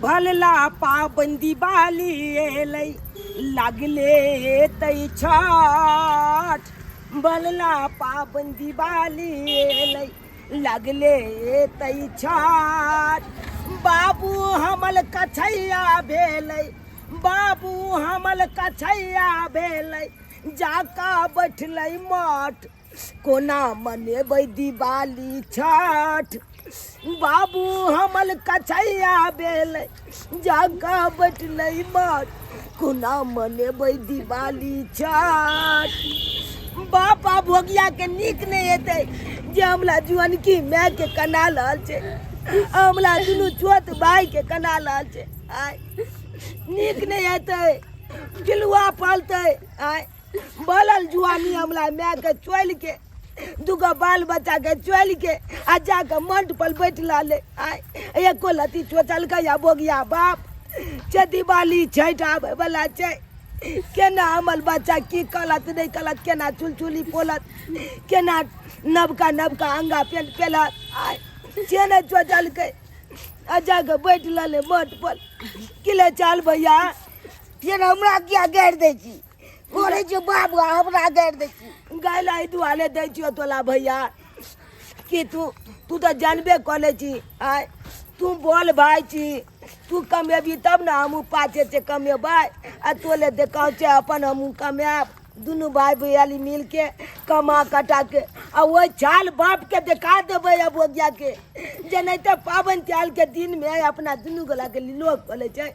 भलला पाबंदी बाली एलै लागले तै छठ भलला पाबंदी बाली एलै लागले तै छठ बाबू हमल कछैया भेलै बाबू हमल कछैया भेलै जाका बैठलै मठ कोना मनेबै दिवाली छठ बाबू हमल कछैया भेलै जाका बैठलै मठ कोना मनेबै दिवाली छठ बापा भोगिया के नीक नहीं हेतै जे हमला जुअनकी माय के कना रहल छै हमला दुनू छोट भाई के कना रहल छै आय नीक नहीं हेतै किलुआ पलतै आय बोलल जुआनी हमला माय के चोल के दूगो बाल बच्चा के चोल के आ जाके मंट पर बैठ लाले आय एको लती चोचलकै या बोगिया बाप छै दिवाली छठ आबै बला छै केना हमर बच्चा की कलत नहीं कलत केना चुलचुली पोलत केना नबका नबका अंगा पेंट पेलत आय से नहीं चोचलकै आ जाके बैठ लाले मंट पर किले चल भैया फिर हमरा क्या गाड़ दै छी बोले छो बाबू हमरा गाड़ दै छी गाइला दुआले दै छियो तोला भैया कि तू तो जानबे कले छी आय तू बोल भाई छी तू कमेबी तब ना हमू पाछे से कमेबै आ तोले देखाओ छै अपन हमू कमाब दुनू भाई भैयाली मिल के कमा कटा के आ वो चाल बाप के देखा देबै अब बोगिया के जे नहीं तो पाबन त्याल के दिन में अपना दुनू गोला के लोग बोले छै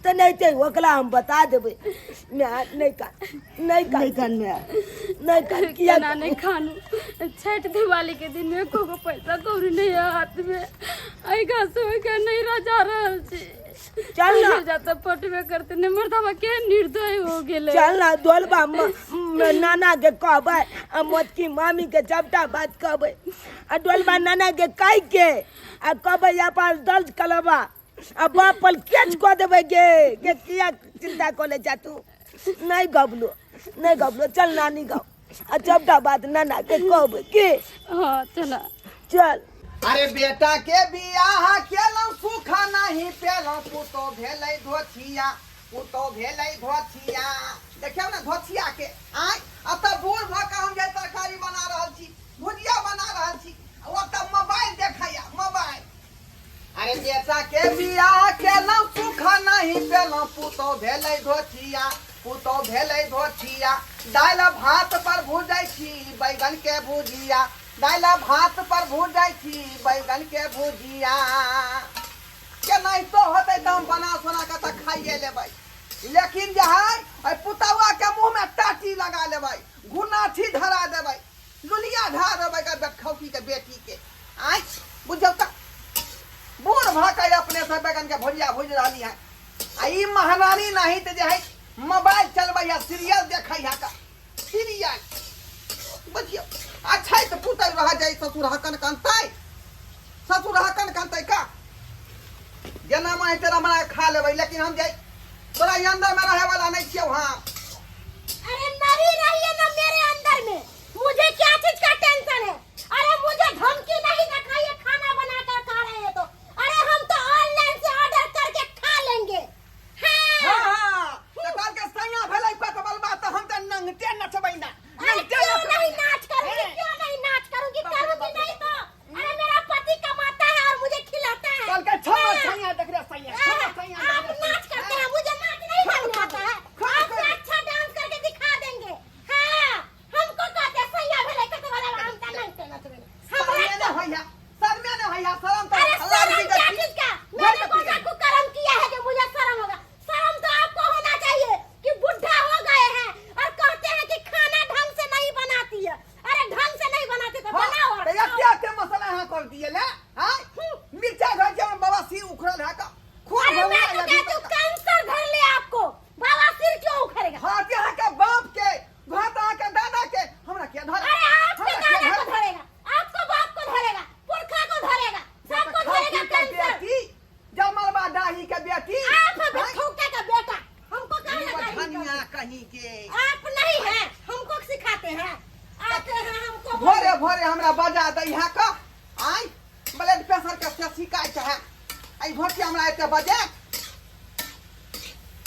तो नहीं तो ओकला हम बता देबै मैं नहीं कान किया ना नहीं खानू छठ दिवाली के दिन में को पैसा कौड़ी नहीं है हाथ में आई घास के नहीं रजा रहल छी चल ना जाता पटवे करते ने मर्दवा के निर्दय हो गेले चल ना दोलबा नाना के कहबै आ मोतकी मामी के सबटा बात कहबै आ डोलबा नाना के कह के आ कहबै अपन दर्ज कलबा आ बाप पर केच कह देबै गे किया चिंता कोले जा तू नहीं गबलो चल नानी गाँव आ सबटा बात नाना के कहबै के हां चला चल अरे बेटा के बियाह केलौं सुख नहीं पेलौं पुतो भेलै धोथिया देखियो ना धोथिया के आय अब त बूढ़ भ के हम जे तरकारी बना रहल छी भुजिया बना रहल छी ओ त मोबाइल देखैया मोबाइल अरे बेटा के बियाह केलौं सुख नहीं पेलौं पुतो भेलै धोथिया दाल भात पर भुजै छी बैगन के भुजिया दाल भात पर भूजै छी बैगन के भुजिया के नहीं तो होते तो हम बना सोना के त खाइए लेबै लेकिन जे है पुतवा के मुंह में टाटी लगा लेबै गुनाठी धरा देबै लुलिया धा देबै के बेटखौती के बेटी के आय बुझौ त बूढ़ भाकै अपने से बैगन के भुजिया भुज रहली है आ ई महारानी नहीं त जे है मोबाइल चलबै या सीरियल देखै है का सीरियल बुझियो अच्छा तो पुतल रह जाए ससुर हकन कांतै का जना मैं तेरा मना खा लेबै लेकिन हम जाए तोरा अंदर में रहे वाला नहीं छियो हां अरे नहीं रहिए ना मेरे अंदर में मुझे क्या चीज का टेंशन है अरे मुझे धमकी नहीं दिखाइए खाना बना कर खा रहे हैं तो अरे हम तो ऑनलाइन से ऑर्डर करके खा लेंगे हां तो कल के सैया भेलै पतबल बात तो हम त नंगटे नचबै ना क्यों नहीं नाच करूंगी करूंगी नहीं तो अरे मेरा पति कमाता है और मुझे खिलाता है कल के सैया देख रे सैया आप नाच करते हैं मुझे नाच नहीं करना आता है आपसे अच्छा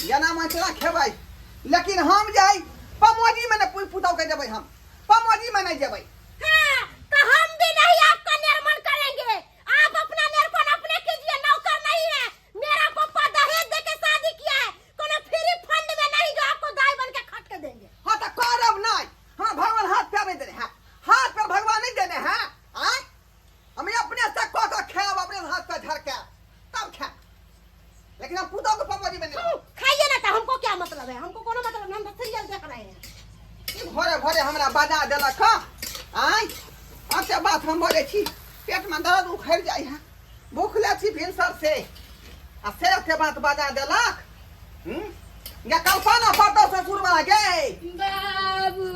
जना मचला खेबै लेकिन हम जाई पमोजी में न पुताव के देबै हम पमोजी में नहीं जेबै हाँ, तो हम भी नहीं आपका निर्माण करेंगे। आप अपना निर्माण अपने कीजिए, नौकर नहीं है। मेरा पापा दहेज दे के शादी किया है, कोनो फ्री फंड में नहीं जो आपको दाई बन के खट के देंगे। हाँ तो करब नहीं। हाँ भगवान हाथ पे नहीं देने हैं, हाथ पर भगवान नहीं देने हैं। आय हमें अपने से को खेलब अपने हाथ पे धर के तब खा, लेकिन हम पुताव के पमोजी में नहीं। खाइए ना, तो हमको क्या मतलब है? हमको कोनो मतलब नहीं, हम तो सीरियल देख रहे हैं। भोरे भोरे हमरा बजा देलक आय अच्छा बात हम बोले छी पेट में दर्द उखड़ जाय है भूख ले छी भिनसर से आ से के बात बजा देलक या कल्पना पटो से सुरवा गे बाबू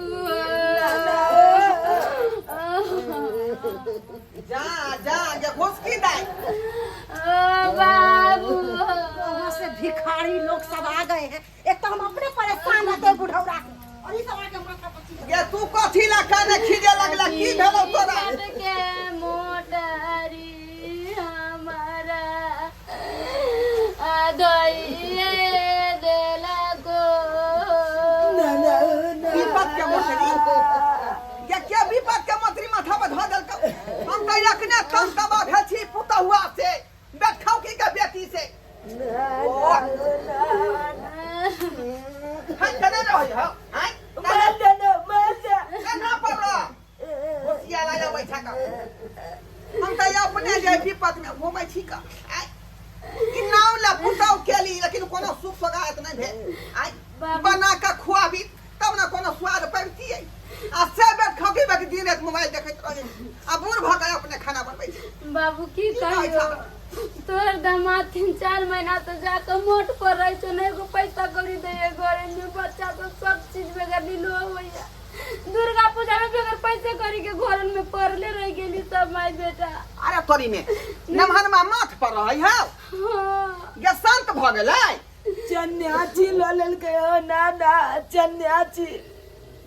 जा जा ये घुसकी दे बाबू वहाँ से भिखारी लोग सब आ गए हैं। एक तो हम अपने परेशान रहते हैं बुढ़ौरा के, और ये सब आके माथा पच्ची ये तू कथी ला काने खीजे लगला की भेलो तोरा के मोटरी हमारा दइए देलको विपत के मोटरी या क्या विपत के मोटरी माथा पर धऽ देलक हम कहि रखने कम तबा भेल छी पुता हुआ से बैठाओ की के बेटी से हां कने रह हो हां ना पड़ो होशिया लगा बैठा का हम कहि अपने जे विपत में घुमै छी का ई नाव ला पुताव केली लेकिन कोनो सुख सगात नहीं भेल आई बना के खुआबी तब ना कोनो स्वाद पड़ती है आ से बैठ खौकी बैठ दिन रात मोबाइल देखैत रहे आ बूढ़ भ के अपने खाना बनबै छी बाबू की कहियो तोर दामाद 3-4 महीना तो जाकर मोट पर रही तो नहीं को पैसा करी दे घरे में बच्चा तो सब चीज बगैर लो होया दुर्गा पूजा में बगैर पैसे करी के घर में पड़ले रह गेली सब माई बेटा अरे तोरी में नमहरमा माथ पर रही है हाँ ये शांत भ गेलै चन्याची ललल के नाना चन्याची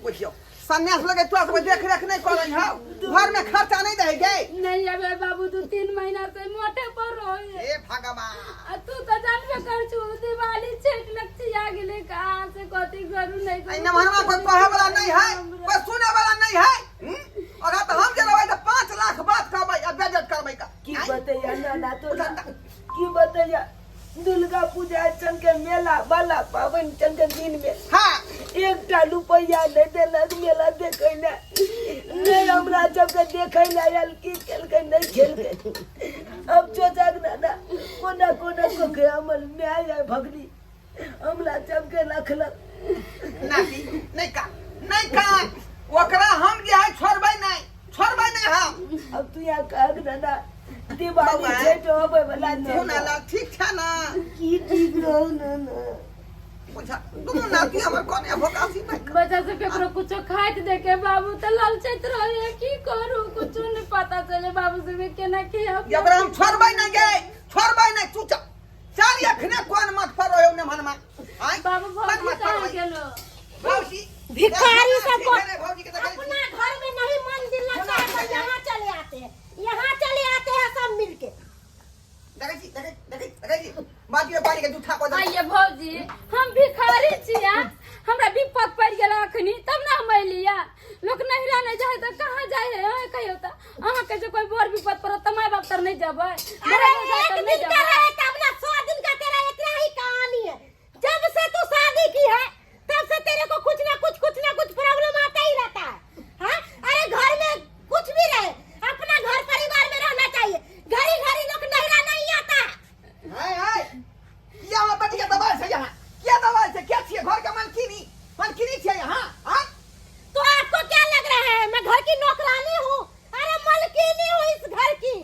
बुझियो सन्यास लगे तो सब देख रेख नहीं करई है घर में खर्चा नहीं दे गई नहीं अबे बाबू 2-3 महीना से मोटे पर रही हे भगवान तू तो जानबे कर छु दिवाली छठ लगती आ गेले कहां से कथी करू नहीं आई नमहरमा कोई कहे वाला नहीं है कोई सुने वाला नहीं है और तो हम जे रहबै तो 5 लाख बात कहबै आ बेइज्जत करबै का की बतैया नाना तो की बतैया दुर्गा पूजा चल के मेला वाला पावन चल के दिन में हां एकटा रुपया नहीं देलक मेला देखे नहीं हमरा सबके देखे नहीं आयल की खेलके नहीं खेलके अब सोचक नाना कोना कोना को के हमर न्याय है भगनी हमरा सबके रखलक नहीं का ओकरा हम जे है छोड़बै नहीं हम अब तू यहाँ कह नाना दिवाली छठ होबे वाला सुनाला ठीक छै ना की ठीक रहो नाना बुझा दुनू नाती हमर कोने भोकासी नहीं बच्चा से केकरो कुछो खाइत देखे बाबू तो ललचैत रहे की करू कुछो नहीं पता चले बाबू से केना किया जबरा हम छोड़बै नहीं तू चल एखने कोन मत पर होय ने मनमा आय बाबू भौजी कहाँ गेलो भौजी भिखारी सबको भौजी के देखै अपना घर में नहीं मन दिल लगता है तो यहाँ चले आते हैं, यहाँ चले आते हैं सब मिलके। देखै छी बाजी पानी के जूठा को आइए भौजी हम भिखारी छिया हमरा विपत पड़ गेला अखनी तब ना हम एलिया लोग नहिरा नहीं जाए तो कहाँ जाए है कहियो तो अहाँ के जो कोई बोर विपत पर त माय बाप तर नहीं जाबै अरे एक दिन का रहे तब ना 100 दिन का तेरा इतना ही कहानी है। जब से तू शादी की है तब से तेरे को कुछ ना कुछ प्रॉब्लम आता ही रहता है। हाँ अरे घर में कुछ भी रहे अपना घर परिवार में रहना चाहिए, घड़ी घड़ी लोग नहिरा नहीं आता। हाय यहाँ बटी के दबाई से यहाँ क्या दबाई से क्या छिए घर का मालकिनी छिए यहाँ हां तो आपको क्या लग रहा है मैं घर की नौकरानी हूँ? अरे मालकिनी हूँ इस घर की।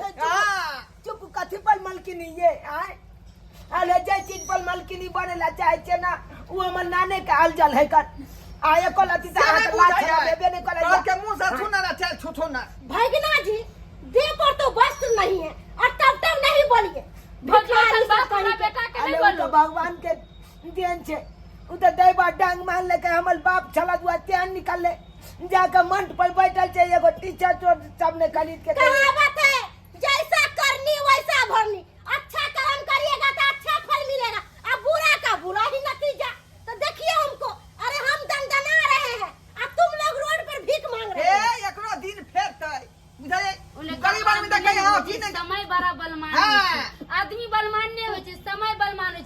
चुप कथी पर मलकिनी ये आय अरे जे चीज पर मलकिनी बनेला चाहे छे ना वो हमर नाने के हाल जल है कर आए कोलती ता हाथ लात देबे नहीं करे तो के मुंह से सुना ना चल छुछो ना भगना जी देह पर तो वस्त्र नहीं है और तब नहीं बोलिए भगवान बाप हमरा बेटा के नहीं बोलो भगवान के देन छे उ तो दैबा डांग मान ले के हमर बाप छला दुआ त्यान निकल ले जाके मंच पर बैठल छे एगो टीचर तो सबने खरीद के कहावत है जैसा करनी वैसा भरनी। अच्छा कर्म करिएगा तो अच्छा फल मिलेगा, अब बुरा का बुरा ही नतीजा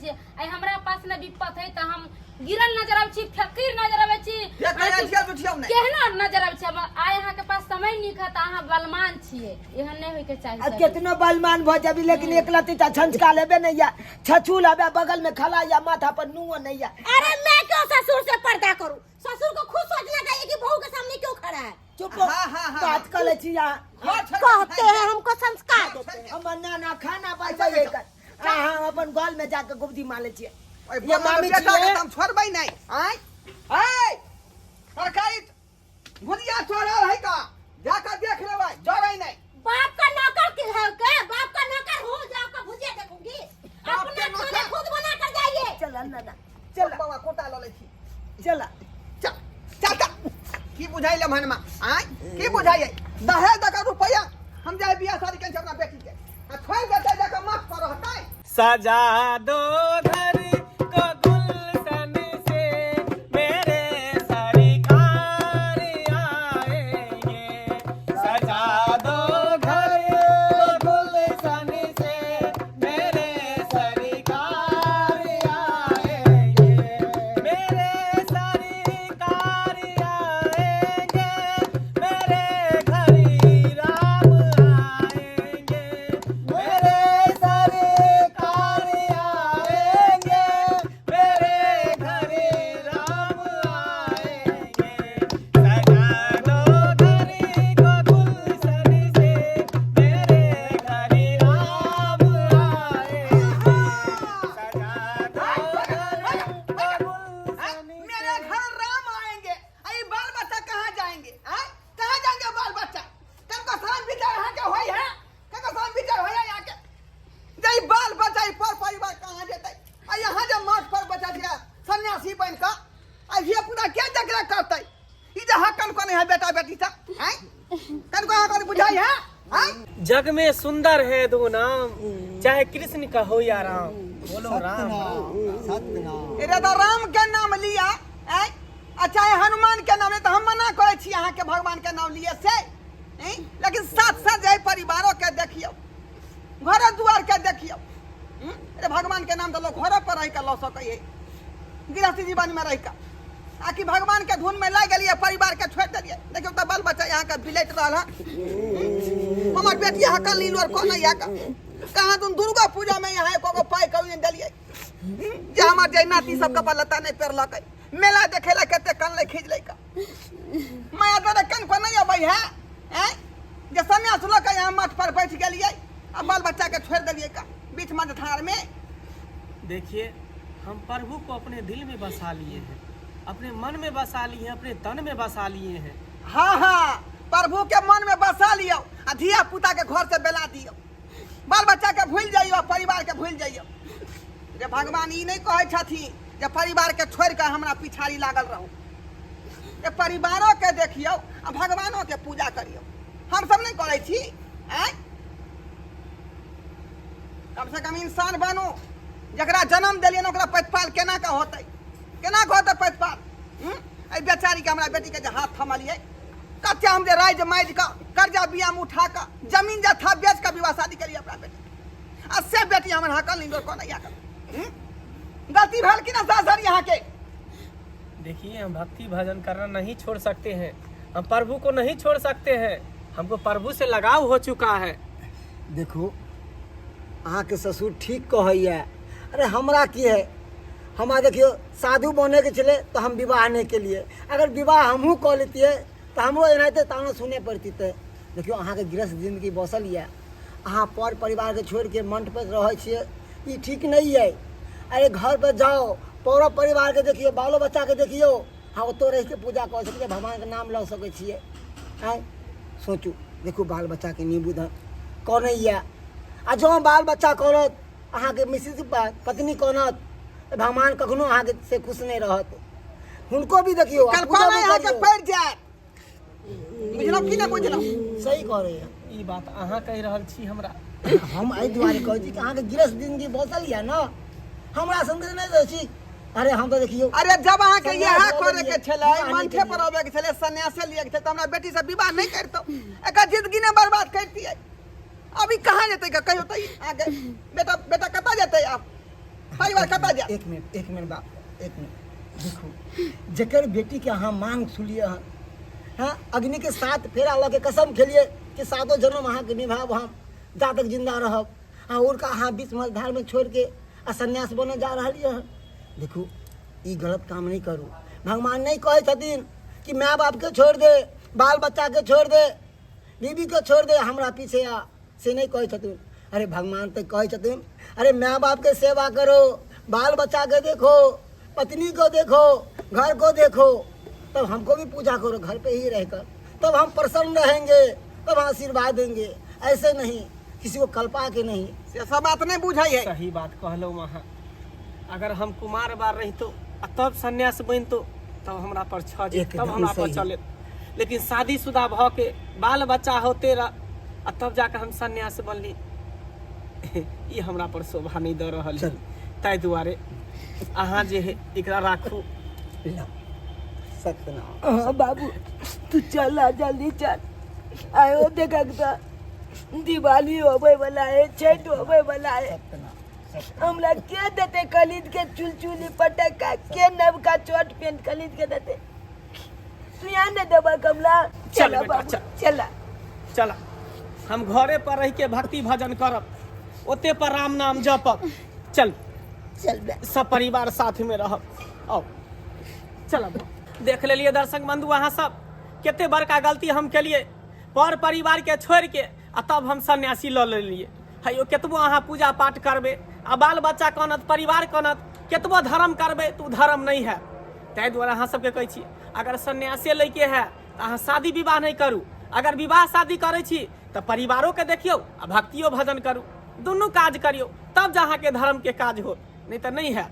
छी आई हमरा पास न विपत है त हम गिरल नजर आबै छी फकीर नजर आबै छी ये कहिया छिया दुठियौ ने केहना नजर आबै छी आइ अहाँ के पास समय निखत अहाँ बलमान छियै एहन नहीं होय के आ चाहिए कितनो बलमान भ जाबी लेकिन एकला तीता छंचका लेबे नहीं या छछूल आबे बगल में खला या माथा पर नुओ नहीं या अरे मैं क्यों ससुर से पर्दा करूं? ससुर को खुद सोचना चाहिए कि बहू के सामने क्यों खड़ा है। चुप हाँ। बात कर ले छी या कहते हैं हमको संस्कार देते हैं। हम ना खाना पाइबे कर हां अपन गल में जाके गुबदी माले छी ये मामी बेटा के हम छोड़बै नहीं आय सरकारी भुजिया चोरल है का जाकर देख लेबै जरै नहीं बाप का नौकर की है के? बाप का नौकर हो जाओ का भुजिया देखूंगी। अपना खाना खुद बना कर जाइए। चल ना चल बाबा कोटा ल लै छी चल चल की बुझाइले मन में आय की बुझाइए दहेज दका रुपया हम जाए बियाह शादी के अपना बेटी के आ छोड़ देते जाके मत पर रहतै सजा दो घर को गुलशन से मेरे सरकार आएंगे सजा दो घर को गुलशन से मेरे सरकार आएंगे मेरे सरकार आएंगे मेरे घर राम आएंगे मेरे सरकार आएंगे मेरे घर राम आएंगे सजा दो घर को गुलशन से मेरे घर राम आएंगे सजा दो घर को गुलशन मेरे घर राम आएंगे आई बाल बच्चा कहाँ जाएंगे कहाँ जाएंगे बाल बच्चा कनको साम विचार है के होई है कनको साम विचार होई है यहाँ के जई बाल बच्चा ई पर परिवार कहाँ जेतै आ यहाँ जे माथ पर बच्चा दिया सन्यासी बन का आ ये पूरा क्या जगरा करतै ई जे हकन कोने है बेटा बेटी सा हैं कनको यहाँ कोने बुझाई है हैं जग में सुंदर है दो नाम चाहे कृष्ण का हो या राम बोलो राम इधर तो राम के नाम लिया अच्छा है हनुमान के नाम ले तो हम मना करे छी यहाँ के भगवान के नाम लिए से लेकिन साथ साथ जाए परिवारों के देखियो घर दुआर के देखियो अरे भगवान के नाम तो लोग घर पर रह के लो सके गृहस्थी जीवन में रह कर आखिर भगवान के धुन में लग गलिए परिवार के छोड़ दिलिए देखियो तो बाल बच्चा यहाँ का बिलेट रहा हमार बेटी यहाँ का लीलो और कौन यहाँ का कहाँ तुम दुर्गा पूजा में यहाँ को पाई कभी दिलिए जे हमार जे नाती सब कपड़ा लता नहीं पेरलक मेला देखेला कते कन ले खींच ले का मैं तो कन को नहीं अबै है हैं जे सन्यास लो के यहाँ मठ पर बैठ गेलिए अब बाल बच्चा के छोड़ दिलिए का बीच मझधार में देखिए हम प्रभु को अपने दिल में बसा लिए हैं अपने मन में बसा लिए हैं अपने तन में बसा लिए हैं हाँ प्रभु के मन में बसा लियो आ धिया पुता के घर से बेला दियो बाल बच्चा के भूल जाइयो परिवार के भूल जाइयो जे भगवान ई नहीं कहे छथिन जे परिवार के छोड़ के हमरा पिछाड़ी लागल रहू जे परिवारों के देखियो आ भगवानों के पूजा करियो हम सब नहीं करे छी कम से कम इंसान बनो जकरा जन्म दिलिए ना ओकरा प्रतिपाल केना का होतै केना का होतै प्रतिपाल ए बेचारी के हमरा बेटी के जे हाथ थमलिए कच्चा हम जे राज माइज का कर्जा बियाम उठा का जमीन जा था बेच का विवाह शादी करिए अपना बेटी आ से बेटी हमर हकल नहीं को नहीं आकर गलती भल की ना सासर यहाँ के देखिए हम भक्ति भजन करना नहीं छोड़ सकते हैं हम प्रभु को नहीं छोड़ सकते हैं हमको प्रभु से लगाव हो चुका है देखो अहाँ के ससुर ठीक कहैया अरे हमरा की है हमारा देखियो साधु बने के चले तो हम विवाह नहीं के लिए अगर विवाह हमहू कह लेतिए तो हमरो एनाहिते तानो सुने पड़ती थे देखियो अहाँ के गृहस्थ जिंदगी बसल है अहाँ पर परिवार के छोड़ के मंच पर रहे छिए ई ठीक नहीं है अरे घर पर जाओ पूरा परिवार के देखियो बालो बच्चा के देखियो हाँ ओतो रह के पूजा कर सके भगवान के नाम लऽ सके छिए आय सोचू देखो बाल बच्चा के नहीं बुझ कौन है आ जो बाल बच्चा करत अहाँ के मिसिस पत्नी कहत भगवान कखनो अहाँ से खुश नहीं रहत हुनको भी देखियो कल को नहीं यहाँ के पड़ जाए बुझलो कि ना बुझलो सही कह रहे हैं ई बात अहाँ कह रहल छी हमरा हम एहि दुआरे कहै छी कि अहाँ के गृहस्थ जिंदगी बसल है ना हमरा संग नहीं रहे छी अरे हम तो देखियो अरे जब अहाँ के यह करे के छले मंथे पर आवे के छले सन्यासे लिए के छले तो हमरा बेटी से विवाह नहीं करतो एकर जिंदगी ने बर्बाद करती है अभी कहाँ जते का कहियो तो आगे बेटा बेटा कता जते आप परिवार कता जा एक मिनट बाप एक मिनट देखो जकर बेटी के अहाँ मांग सुनिए हाँ अग्नि के साथ फेरा लऽ के कसम खेलिए कि सातों जन्म अहाँ के निभाब हम जा तक जिंदा रहब हाँ उनका अहाँ बीच मझधार में छोड़ के सन्यास बने जा रही है। देखो ये गलत काम नहीं करू। भगवान नहीं कहे छथिन कि माँ बाप के छोड़ दे बाल बच्चा के छोड़ दे बीबी के छोड़ दे हमरा पीछे आ से नहीं कहे छथिन। अरे भगवान तो कहे छथिन अरे माँ बाप के सेवा करो बाल बच्चा के देखो पत्नी को देखो घर को देखो तब हमको भी पूजा करो घर पे ही रहकर तब हम प्रसन्न रहेंगे तब आशीर्वाद देंगे ऐसे नहीं किसी को कल्पा के नहीं। से सब बात नहीं बुझाई है सही बात कहलो वहाँ अगर हम कुमार बार रही तो तब सन्यास बन तो तब हमरा पर छ तब हमरा पर चले लेकिन शादीशुदा भ के बाल बच्चा होते रह तब जाकर हम सन्यास बनली ये हमरा पर शोभा नहीं दे रहल है ताहि दुआरे अहाँ जे है एकरा राखू। सत्यनारायण हाँ बाबू तू चल जल्दी चल आयो देखा दिवाली होबे वाला है छठ होबे वाला है हमरा के देते खरीद के चुलचुली पटका के नवका चोट पेंट खरीद के देते तू यहाँ न देबा कमला चल चला बेटा, बाबू चल। चला चला हम घरे पर रह के भक्ति भजन करब ओते पर राम नाम जपब चल चल बे सब परिवार साथ में रहब आओ चलब देख लेलिए दर्शक बंधु अहाँ सब केते बड़का गलती हम केलिए पर परिवार के छोड़ के तब हम सन्यासी लऽ लेलिए है केतबो अहाँ पूजा पाठ करबे आ बाल बच्चा कानत परिवार कानत केतबो धर्म करबे तो धर्म नहीं है ताहि दुआरे अहाँ सबके कहै छी अगर सन्यासे लैके है तो अहाँ शादी विवाह नहीं करू अगर विवाह शादी करै छी तो परिवारों के देखियो आ भक्तियो भजन करू दुनू काज करियो तब जहाँ के धर्म के काज हो नहीं तो नहीं है।